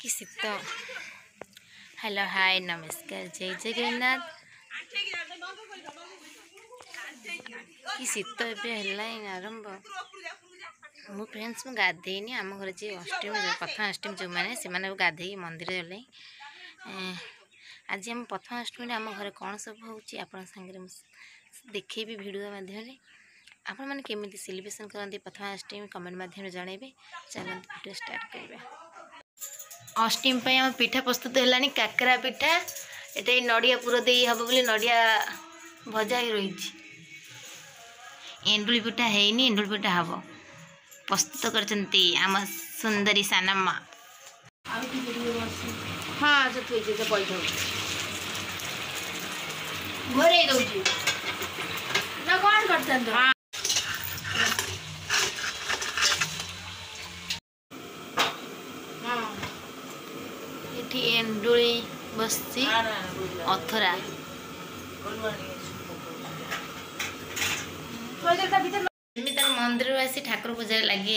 कि शीत hello hi नमस्कार जय जगन्नाथ कि शीत एवं आरंभ मो फ्रेंड्स मु गाधेनी आम घर जी अष्टमी प्रथम अष्टमी जो मैंने से गाधे मंदिर गले आज आम प्रथम अष्टमी आम घर कौन सब हो देखेबी वीडियो माध्यम आपण मैंने केमी सेलिब्रेशन करते प्रथम अष्टमी कमेंट माध्यम जनइबे। चलते वीडियो स्टार्ट करवा। अष्टमी पे आम पिठा प्रस्तुत है काकरा पिठा ये नड़िया पुर दे हम बोली नड़िया भजा ही रही एंडुली पिठा है एंडुली पिठा हम प्रस्तुत करचंती आम सुंदरी सानम्मा। हाँ जो थी जो बैठ घरे दौची ना कौन करते हाँ ये एंडुली बसी अथरा मंदिर आसी ठाकुर पूजा लगी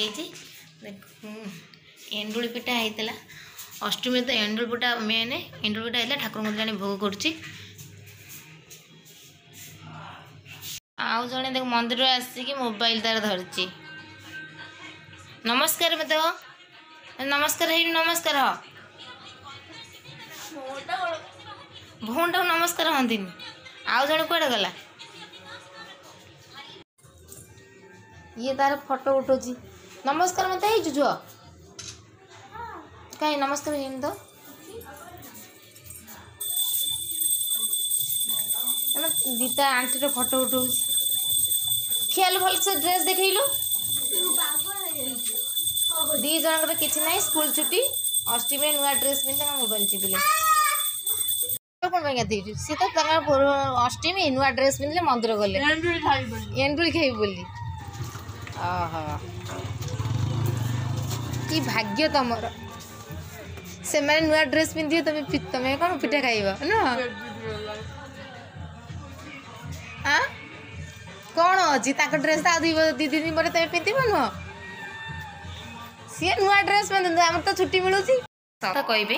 एंडुली पिठा होता अष्टमी तो एंडुली पिठा मेन एंडुली पिठा होता ठाकुर जाने भोग कर आउ जड़े देख मंदिर आसिक मोबाइल तार धरची नमस्कार मत नमस्कार है नमस्कार भौन टाक नमस्कार हंती आउ जड़े कड़े गला ये तार फोटो उठौची नमस्कार मत है झुआ कहीं नमस्कार है तो दीता आंटी फोटो उठौ ख्याल भल से ड्रेस देखलु दी जन किसी ना स्कूल छुट्टी अष्टमी नुआ ड्रेस पिंधे मोबाइल चिपिले कौन सी तो अष्टमी नुआ ड्रेस पिंधे मंदिर गले एंडुली खाई बोली कि भाग्य तुमर से मैंने नुआ ड्रेस पिंधि तुम कौन पिठा खाइब ना कौन अच्छी ड्रेस दी दिन पर तुम पिंधब नुह सी नुआ ड्रेस पिंधु आम तो छुट्टी मिलूँ तो कहे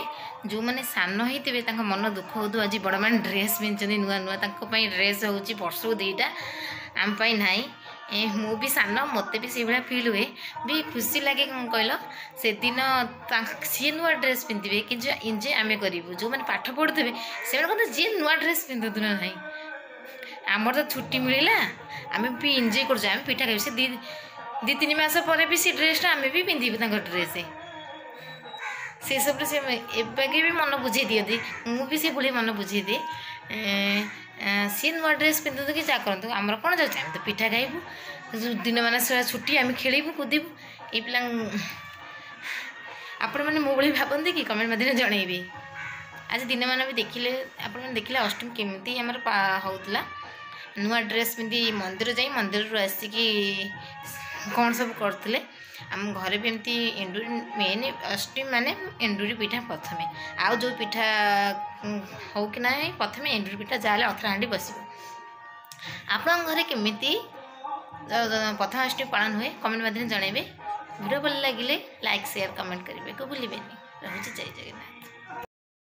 जो मैंने सान होते मन दुख हो आज बड़ मैंने ड्रेस पिंधि नुआ नुआ ड्रेस हूँ वर्ष को दुईटा आम ना मु भी सान मत भी से भाया फिल हुए भी खुशी लगे कौन कहल से दिन सी नुआ ड्रेस पिंधे कि एंजय आम करूँ जो मैंने पाठ पढ़ुवे से जी नुआ ड्रेस पिंधु ना ना आमर तो छुट्टी मिलला आम भी एंजय कर पिठा खाई से दी तीन मास पर भी सी ड्रेस आम भी पिंधु ड्रेस से सब से एबाके भी मन बुझे दिखती मुझे से बुढ़ी मन बुझे दिए सी नुआ ड्रेस पिंधु कि जा करूँ आमर कौन जाऊँ आम तो पिठा खाइबू दिन मान छुट्टी आम खेलू कूदबू ये पिला आपण मैंने मो भाई भावती कि कमेंट मध्य जनइबे। आज दिन मान भी देखिले आपण देखिले अष्टमी केमती आमर होता नुआ ड्रेस पिंधि मंदिर जाई मंदिर आसिकी कौन सब करते आम घरे भी एमती एंडुरी मेन अष्टमी माने एंडुरी पिठा प्रथमे आउ जो पिठा हो कि ना प्रथमे एंडुरी पिठा जाले अथरा हांडी बस आपण घरे केमिति प्रथम अष्टमी पालन हुए कमेंट माध्यम जनइबे। वीडियो भल लगे लाइक शेयर कमेंट करेंगे को भूलें। रहुछि जय जगन्नाथ।